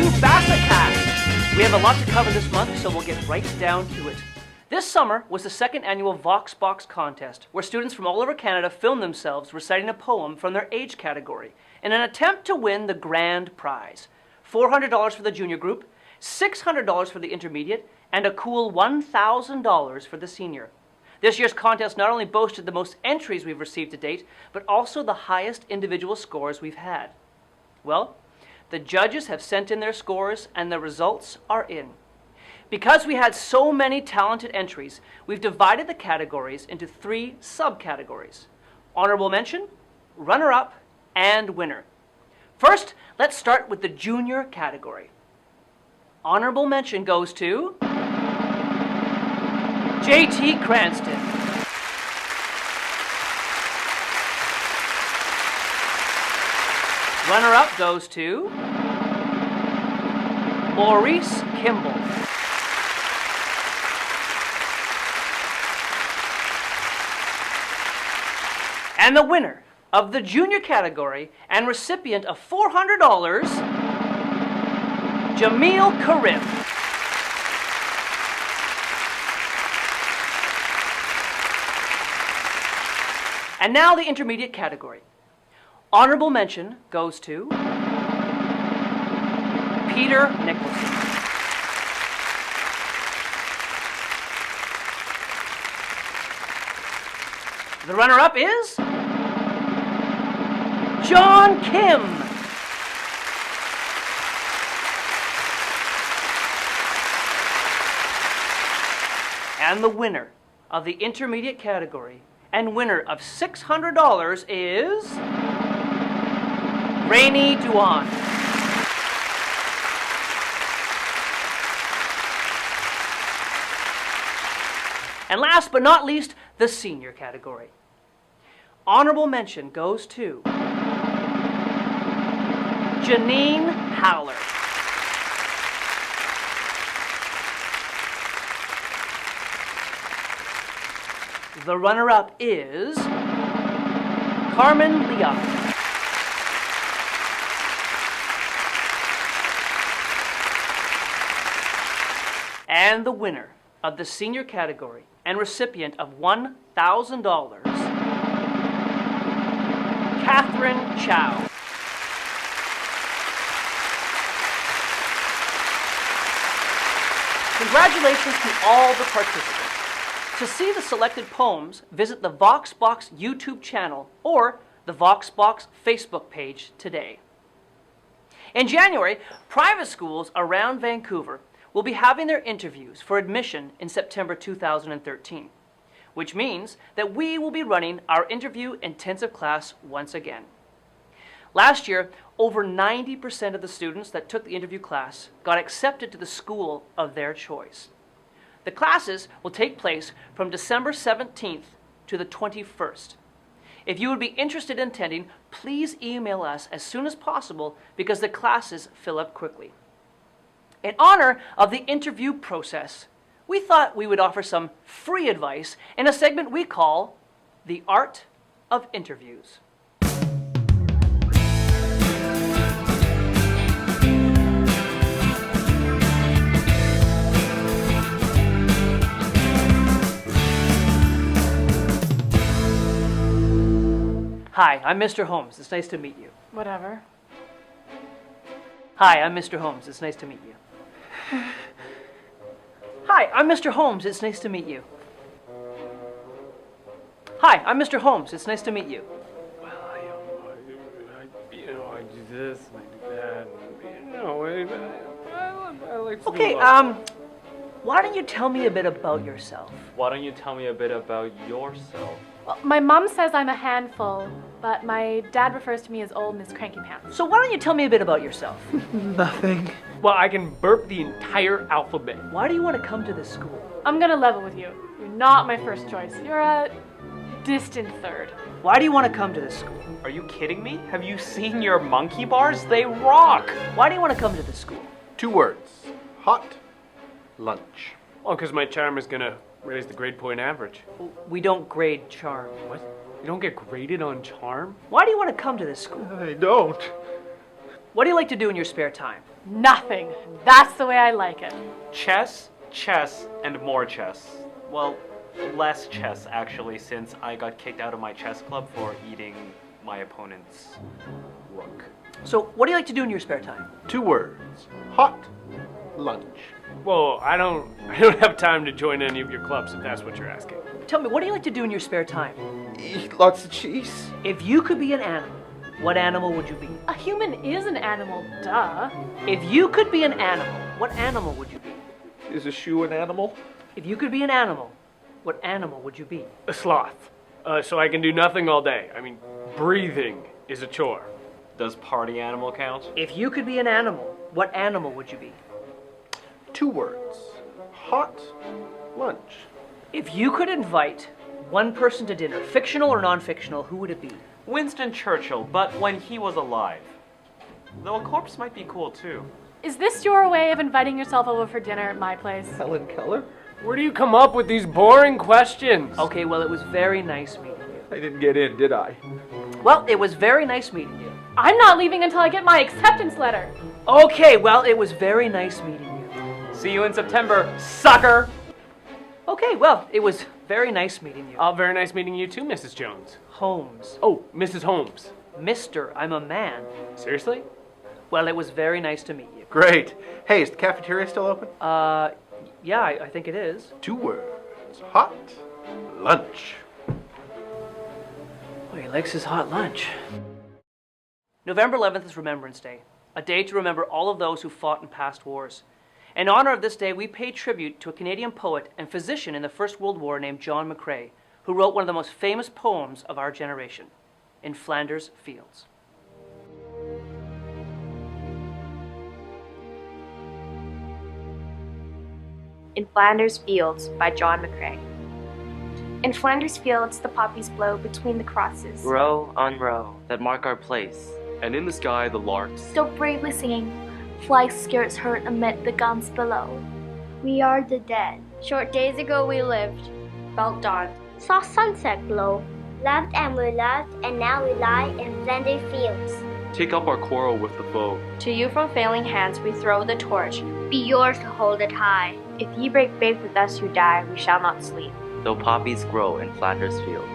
to BASACast. We have a lot to cover this month, so we'll get right down to it. This summer was the second annual Vox Box contest, where students from all over Canada filmed themselves reciting a poem from their age category in an attempt to win the grand prize. $400 for the junior group, $600 for the intermediate, and a cool $1,000 for the senior. This year's contest not only boasted the most entries we've received to date, but also the highest individual scores we've had. Well, the judges have sent in their scores, and the results are in. Because we had so many talented entries, we've divided the categories into 3 subcategories: honorable mention, runner-up, and winner. First, let's start with the junior category. Honorable mention goes to J.T. Cranston. Runner-up goes to Maurice Kimball. And the winner of the junior category and recipient of $400, Jamil Karim. And now the intermediate category. Honorable mention goes to Peter Nicholson. The runner-up is John Kim. And the winner of the intermediate category and winner of $600 is Rainey Duan. And last but not least, the senior category. Honorable mention goes to Janine Howler. The runner-up is Carmen Leon. And the winner of the senior category and recipient of $1,000, Catherine Chow. Congratulations to all the participants. To see the selected poems, visit the Vox Box YouTube channel or the Vox Box Facebook page today. In January, private schools around Vancouver will be having their interviews for admission in September 2013, which means that we will be running our interview intensive class once again. Last year, over 90% of the students that took the interview class got accepted to the school of their choice. The classes will take place from December 17th to the 21st. If you would be interested in attending, please email us as soon as possible because the classes fill up quickly. In honor of the interview process, we thought we would offer some free advice in a segment we call The Art of Interviews. Hi, I'm Mr. Holmes. It's nice to meet you. Whatever. Hi, I'm Mr. Holmes. It's nice to meet you. Hi, I'm Mr. Holmes. It's nice to meet you. Hi, I'm Mr. Holmes. It's nice to meet you. Well, I do this and I do that. And, I like to Okay, do a lot. why don't you tell me a bit about yourself? Why don't you tell me a bit about yourself? Well, my mom says I'm a handful, but my dad refers to me as old Miss Cranky Pants. So why don't you tell me a bit about yourself? Nothing. Well, I can burp the entire alphabet. Why do you want to come to this school? I'm gonna level with you. You're not my first choice. You're a distant third. Why do you want to come to this school? Are you kidding me? Have you seen your monkey bars? They rock! Why do you want to come to this school? 2 words. Hot lunch. Well, because my charm is gonna raise the grade point average. We don't grade charm. What? You don't get graded on charm? Why do you want to come to this school? I don't. what do you like to do in your spare time? Nothing. That's the way I like it. Chess, chess, and more chess. Well, less chess actually, since I got kicked out of my chess club for eating my opponent's rook. So, what do you like to do in your spare time? 2 words. Hot lunch. Whoa, I don't have time to join any of your clubs if that's what you're asking. Tell me, what do you like to do in your spare time? Eat lots of cheese. If you could be an animal, what animal would you be? A human is an animal, duh. If you could be an animal, what animal would you be? Is a shoe an animal? If you could be an animal, what animal would you be? A sloth. So I can do nothing all day. I mean, breathing is a chore. Does party animal count? If you could be an animal, what animal would you be? 2 words. Hot lunch. If you could invite one person to dinner, fictional or non-fictional, who would it be? Winston Churchill, but when he was alive. Though a corpse might be cool too. Is this your way of inviting yourself over for dinner at my place? Helen Keller? Where do you come up with these boring questions? Okay, well, it was very nice meeting you. I didn't get in, did I? Well, it was very nice meeting you. I'm not leaving until I get my acceptance letter. Okay, well, it was very nice meeting you. See you in September, sucker! Okay, well, it was very nice meeting you. Very nice meeting you too, Mrs. Jones. Holmes. Oh, Mrs. Holmes. Mister, I'm a man. Seriously? Well, it was very nice to meet you. Great. Hey, is the cafeteria still open? Yeah, I think it is. 2 words. Hot lunch. Oh, he likes his hot lunch. November 11th is Remembrance Day, a day to remember all of those who fought in past wars. In honor of this day, we pay tribute to a Canadian poet and physician in the First World War named John McCrae, who wrote one of the most famous poems of our generation, In Flanders Fields. In Flanders Fields by John McCrae. In Flanders Fields the poppies blow between the crosses, Row on row that mark our place, and in the sky the larks. Still bravely singing, flag skirts heard amid the guns below. We are the dead. Short days ago we lived, felt dawn, saw sunset glow, loved and we loved, and now we lie in Flanders Fields. Take up our quarrel with the foe. To you from failing hands we throw the torch. Be yours to hold it high. If ye break faith with us who die, we shall not sleep. Though poppies grow in Flanders Fields.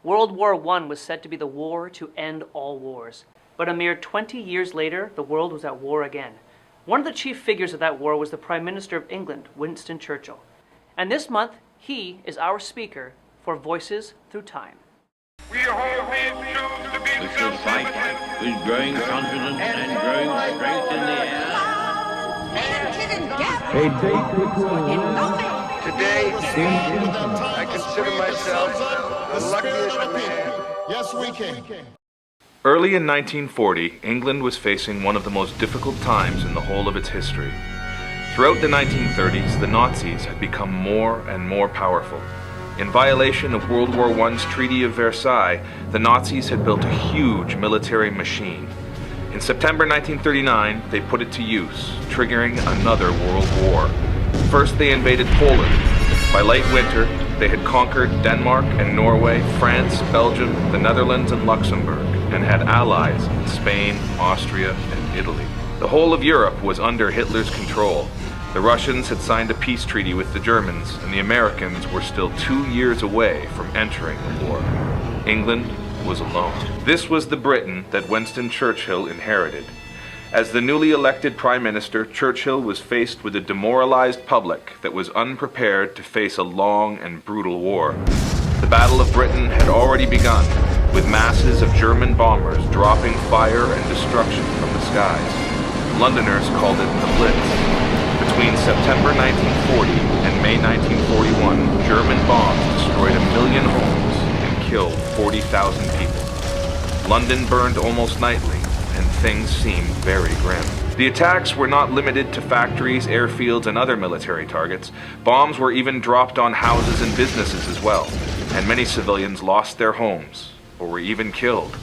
World War I was said to be the war to end all wars. But a mere 20 years later, the world was at war again. One of the chief figures of that war was the Prime Minister of England, Winston Churchill. And this month, he is our speaker for Voices Through Time. This is fight with growing confidence and growing strength in the air. Today, I consider myself the luckiest man. Yes, we can. Early in 1940, England was facing one of the most difficult times in the whole of its history. Throughout the 1930s, the Nazis had become more and more powerful. In violation of World War I's Treaty of Versailles, the Nazis had built a huge military machine. In September 1939, they put it to use, triggering another world war. First, they invaded Poland. By late winter, they had conquered Denmark and Norway, France, Belgium, the Netherlands, and Luxembourg, and had allies in Spain, Austria, and Italy. The whole of Europe was under Hitler's control. The Russians had signed a peace treaty with the Germans, and the Americans were still 2 years away from entering the war. England was alone. This was the Britain that Winston Churchill inherited. As the newly elected Prime Minister, Churchill was faced with a demoralized public that was unprepared to face a long and brutal war. The Battle of Britain had already begun, with masses of German bombers dropping fire and destruction from the skies. Londoners called it the Blitz. Between September 1940 and May 1941, German bombs destroyed 1 million homes and killed 40,000 people. London burned almost nightly, and things seemed very grim. The attacks were not limited to factories, airfields, and other military targets. Bombs were even dropped on houses and businesses as well, and many civilians lost their homes or were even killed.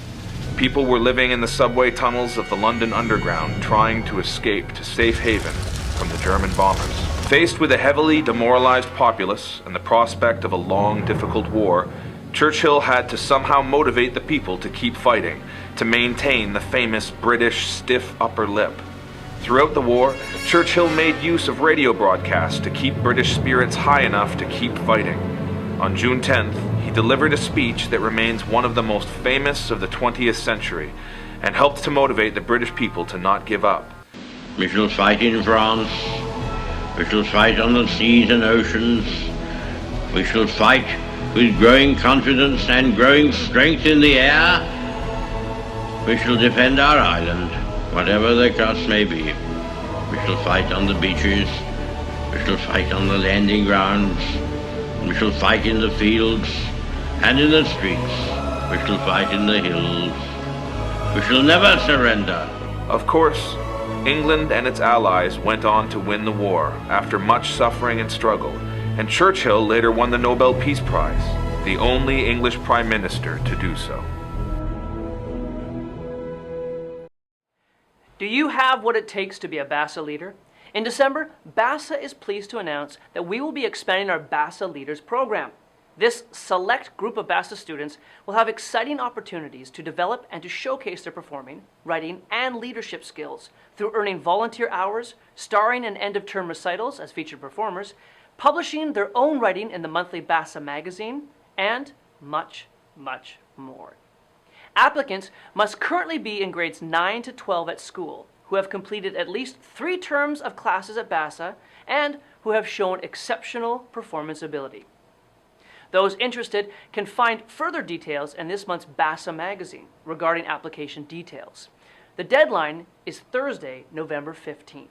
People were living in the subway tunnels of the London Underground, trying to escape to safe haven from the German bombers. Faced with a heavily demoralized populace and the prospect of a long, difficult war, Churchill had to somehow motivate the people to keep fighting, to maintain the famous British stiff upper lip. Throughout the war, Churchill made use of radio broadcasts to keep British spirits high enough to keep fighting. On June 10th, he delivered a speech that remains one of the most famous of the 20th century and helped to motivate the British people to not give up. We shall fight in France. We shall fight on the seas and oceans. We shall fight with growing confidence and growing strength in the air. We shall defend our island, whatever the cost may be. We shall fight on the beaches. We shall fight on the landing grounds. We shall fight in the fields and in the streets. We shall fight in the hills. We shall never surrender. Of course, England and its allies went on to win the war after much suffering and struggle, and Churchill later won the Nobel Peace Prize, the only English Prime Minister to do so. Do you have what it takes to be a BASA leader? In December, BASA is pleased to announce that we will be expanding our BASA Leaders program. This select group of BASA students will have exciting opportunities to develop and to showcase their performing, writing, and leadership skills through earning volunteer hours, starring in end-of-term recitals as featured performers, publishing their own writing in the monthly BASA magazine, and much, much more. Applicants must currently be in grades 9 to 12 at school, who have completed at least 3 terms of classes at BASA, and who have shown exceptional performance ability. Those interested can find further details in this month's BASA magazine regarding application details. The deadline is Thursday, November 15th.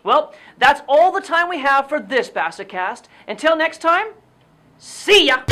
Well, that's all the time we have for this BASAcast. Until next time, see ya!